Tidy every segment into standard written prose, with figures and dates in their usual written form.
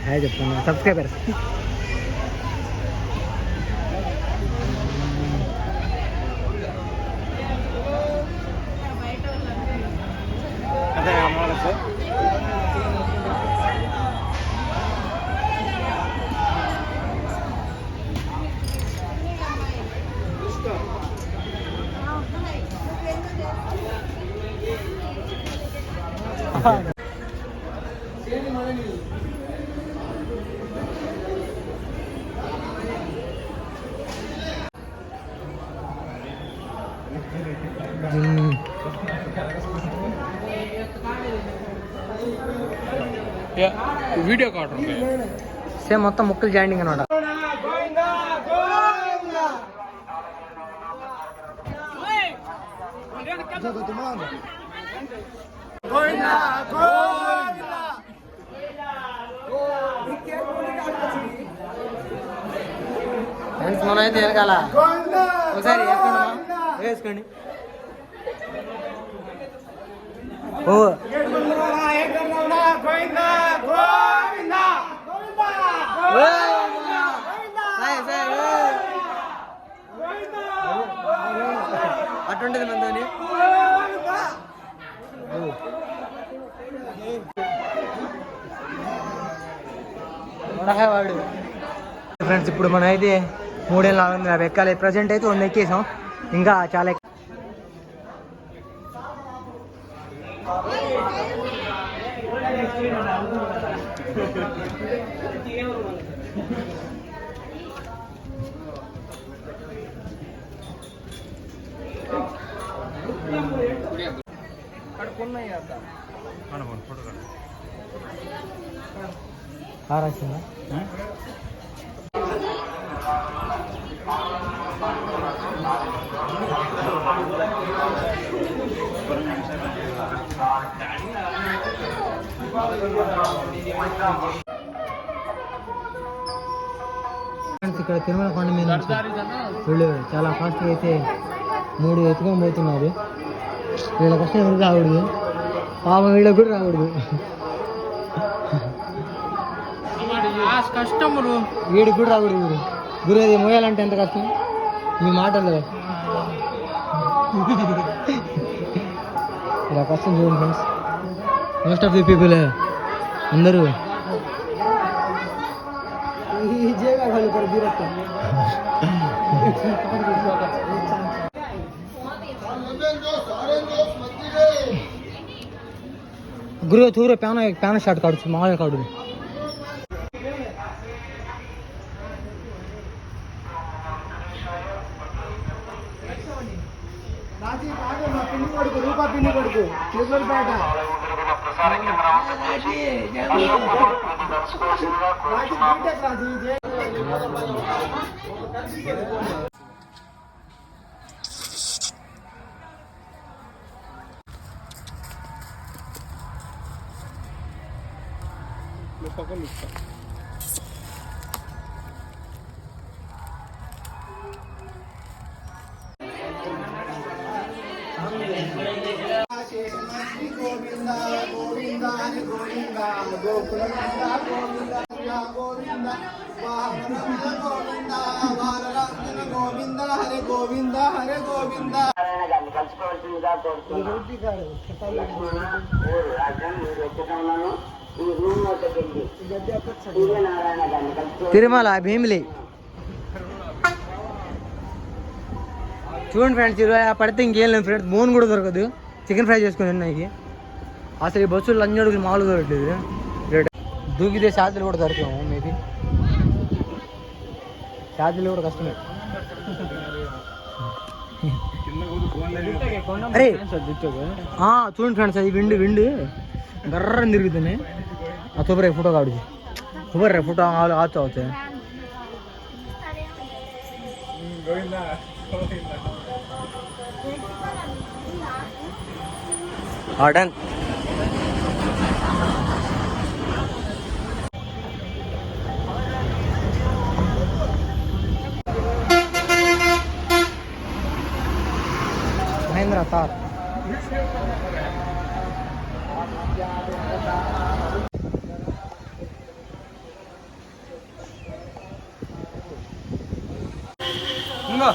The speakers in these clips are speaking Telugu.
హాయ్ చెప్తాను సబ్స్క్రైబర్. వీడియో కార్డు సేమ్ మొత్తం ముక్కలు జాయింటింగ్ అనమాట. ఫ్రెండ్స్ మనం అయితే వెనకాల ఒకసారి వేసుకోండి. ఓ అటుంటది మనతోని. వాడు ఫ్రెండ్స్ ఇప్పుడు మనం అయితే 3,400 ఎక్కాలి. ప్రజెంట్ అయితే 100 ఎక్కేసాం, ఇంకా చాలా రాసిందా. ఇక్కడ తిరుమల కొండ మీద వీళ్ళు చాలా ఫాస్ట్గా అయితే 3 ఎత్తుకొని పోతున్నారు. వీళ్ళ కష్టం ఎవరికి రాకూడదు, పాపం వీళ్ళకి కూడా రాకూడదు. కష్టములు వీడికి కూడా రాకూడదు. వీడు గురు అది మోయాలంటే ఎంత కష్టం మీ మాటల్లో. ఇలా కష్టం చూడండి friends. Most of the people అందరూ गुरु थोड़ा पैन शर्ट काट मामूल काट తిరుమల భీమిలి చూడండి ఫ్రెండ్స్. 20 పడితే ఇంకేం లేదు ఫ్రెండ్స్. బోన్ కూడా దొరకదు. చికెన్ ఫ్రై చేసుకుని ఉన్నాయి. అసలు ఈ బస్సులు లంచ్ అడుగులు మామూలుగా దొరకలేదు. దూకితే ఛార్జీలు కూడా దొరకము. మేబీ ఛార్జీలు కూడా కష్టమే. అరే చూడండి ఫ్రెండ్స్, అది విండు గర్రని తిరుగుతున్నాయి. ఆ సూపర్ ఫోటో కాడు. సూపర్ ఫోటో ఆచు అవుతాయి. డన్. తార్. ఇంకో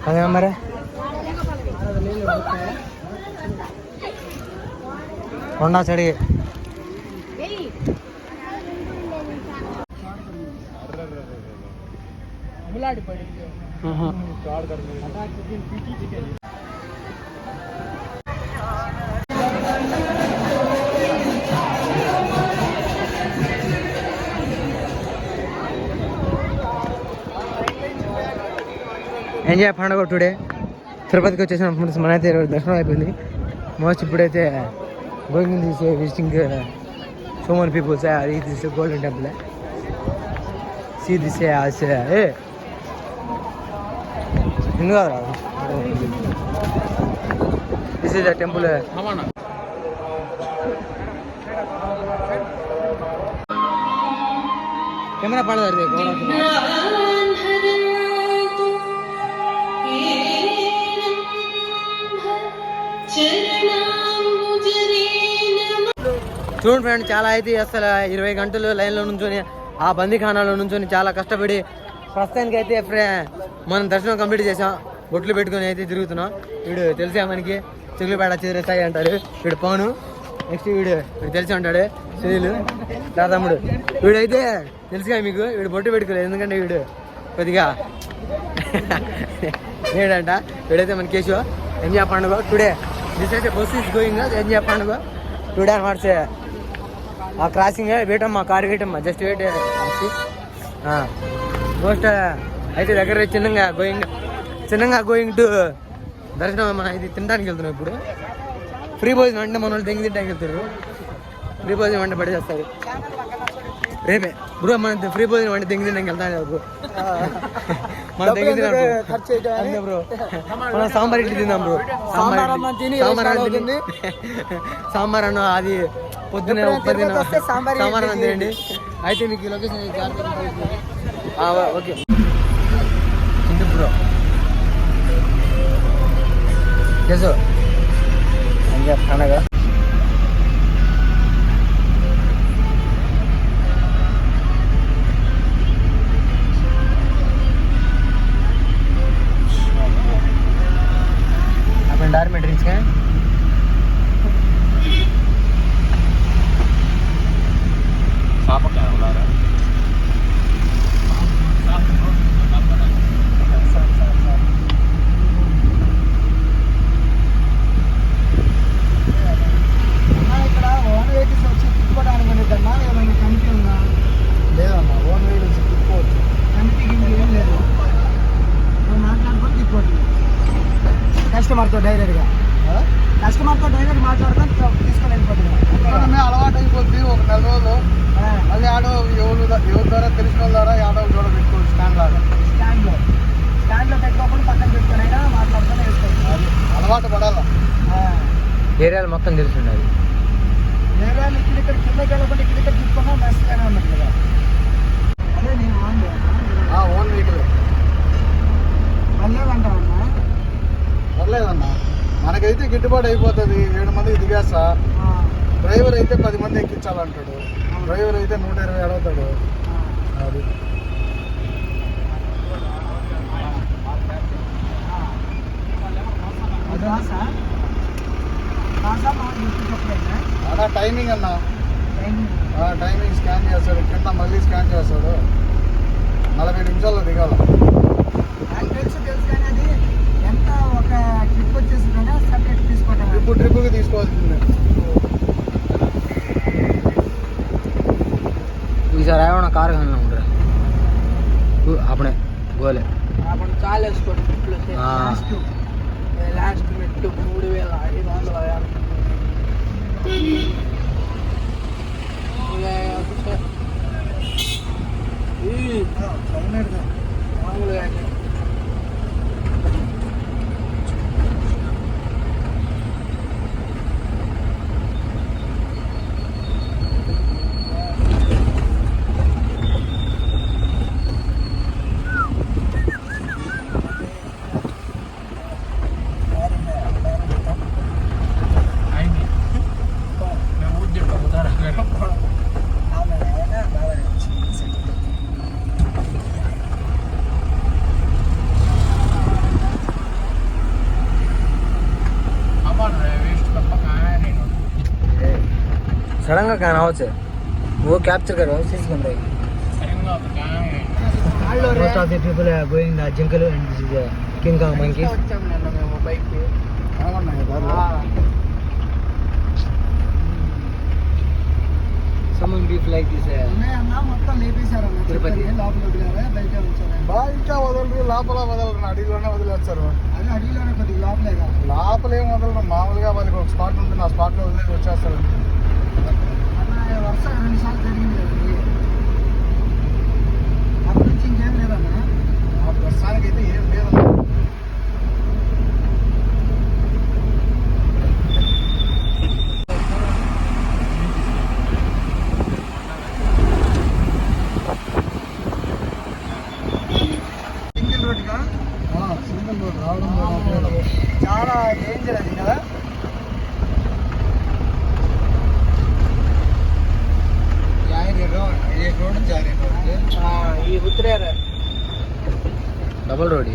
అదే మరి కొండా చెడి ఎంజాయ్ పండుగ టుడే తిరుపతికి వచ్చేసిన ఫ్రెండ్స్. మనైతే దర్శనం అయిపోయింది మోస్ట్. ఇప్పుడైతే going this visiting so many peoples. This golden temple. See this ఏ ఎందుకు కాదు రాదు. This is the temple. Camera పడదు చూడండి ఫ్రెండ్, చాలా అయితే అసలు 20 గంటలు లైన్లో నుంచొని ఆ బందీఖానాలో నుంచొని చాలా కష్టపడి ప్రస్తుతానికి అయితే మనం దర్శనం కంప్లీట్ చేసాం. బొట్లు పెట్టుకొని అయితే తిరుగుతున్నాం. వీడు తెలిసే మనకి చిగులుపేట చిరుసాయి అంటారు. వీడు పవను. నెక్స్ట్ వీడు తెలిసి ఉంటాడు సునీలు తమ్ముడు. వీడైతే తెలుసుగా మీకు, వీడు బొట్టు పెట్టుకోలేదు ఎందుకంటే వీడు కొద్దిగా ఏంటంట. వీడైతే మన కేశవ. ఎంజాయ్ పండుగ టుడే. దిస్ అయితే బస్ ఈస్ గోయింగ్. ఎంజాయ్ పండుగ టుడే అని వాట్సే ఆ క్రాసింగ్ వేటమ్మా, కారు వేటమ్మా, జస్ట్ వెయిట్. మోస్ట్ అయితే దగ్గర చిన్నగా గోయింగ్ టు దర్శనం. మనం ఇది తినడానికి వెళ్తున్నాం ఇప్పుడు. ఫ్రీ భోజనం అంటే మన వాళ్ళు దెంగి తింటానికి వెళ్తారు. ఫ్రీ భోజనం అంటే పడేస్తారు రేపే బ్రో. మన ఫ్రీ భోజనం అంటే దెంగి తినడానికి వెళ్తాను బ్రో. మనం దెంగి తిన్నాం బ్రో. మనం సాంబార్ ఇడ్లీ తిందాం బ్రో. సాంబార్ అన్న అది పొద్దున్న సాంబార్ అన్న తినండి. అయితే మీకు లొకేషన్ ఓకే బ్రో. చేసో పండగ डॉर्मेटरीज का కస్టమర్తో డైరెక్ట్గా మాట్లాడుకొని తీసుకొని వెళ్ళిపోతున్నాం. అలవాటు అయిపోద్ది ఒక 4 రోజులు. మళ్ళీ ఆడో ఎవరి ద్వారా తెలిసిన వాళ్ళ ద్వారా ఆడో కూడా పెట్టుకోవచ్చు. స్టాండ్లో పెట్టుకోకుండా పక్కన పెట్టుకొని అయినా మాట్లాడుకొని వేసుకోవచ్చు. అలవాటు పడాలా. ఏరియాలు మొత్తం తెలుసుండాలి. ఏరియాలు ఇక్కడ కిందకి వెళ్ళకుండా ఇక్కడ తీసుకున్నా మెస్గానే ఉన్నది కదా. అదే నేను ఓన్ వెహికల్ పర్లేదంటావన్నా. పర్లేదన్నా, మనకైతే గిట్టుబాటు అయిపోతుంది. 7 మందికి దిగేస్తా. డ్రైవర్ అయితే 10 మంది ఎక్కించాలంటాడు. డ్రైవర్ అయితే 120 అడుగుతాడు. అది అలా టైమింగ్ అన్నా. టైమింగ్ స్కాన్ చేస్తాడు. కింద మళ్ళీ స్కాన్ చేస్తాడు. 40 నిమిషాల్లో దిగాల. తెలుసు కానీ అది ఎంత ఒక ట్రిప్ వచ్చేసి సపరేట్ తీసుకోవటం. ట్రిప్కి తీసుకోవాల్సిందే. ఈసారి ఏమన్నా కారు కానీ ఉంటారు అప్పుడే గోలే అప్పుడు చాలా వేసుకోండి. ట్రిప్లో లాస్ట్ మెట్టు 3550 మామూలుగా सडन का क्या नाव से वो कैप्चर करो CC camera most of the people are going the jungle and this is king kong monkeys someone beef like this Tirupati బయట వదలరు లోపల వదలరు అడవిలోనే వదిలేస్తారు లోపల ఏం వదలరు మామూలుగా వాళ్ళకి ఒక స్పాట్ ఉంటుంది ఆ స్పాట్ లో వదిలేసి వచ్చేస్తారు ప్రస్తుతానికి అయితే ఏం లేదు సింగిల్ రోడ్డుగా సింగిల్ రోడ్ రావడం చాలా డేంజర్ అది కదా डबल रोड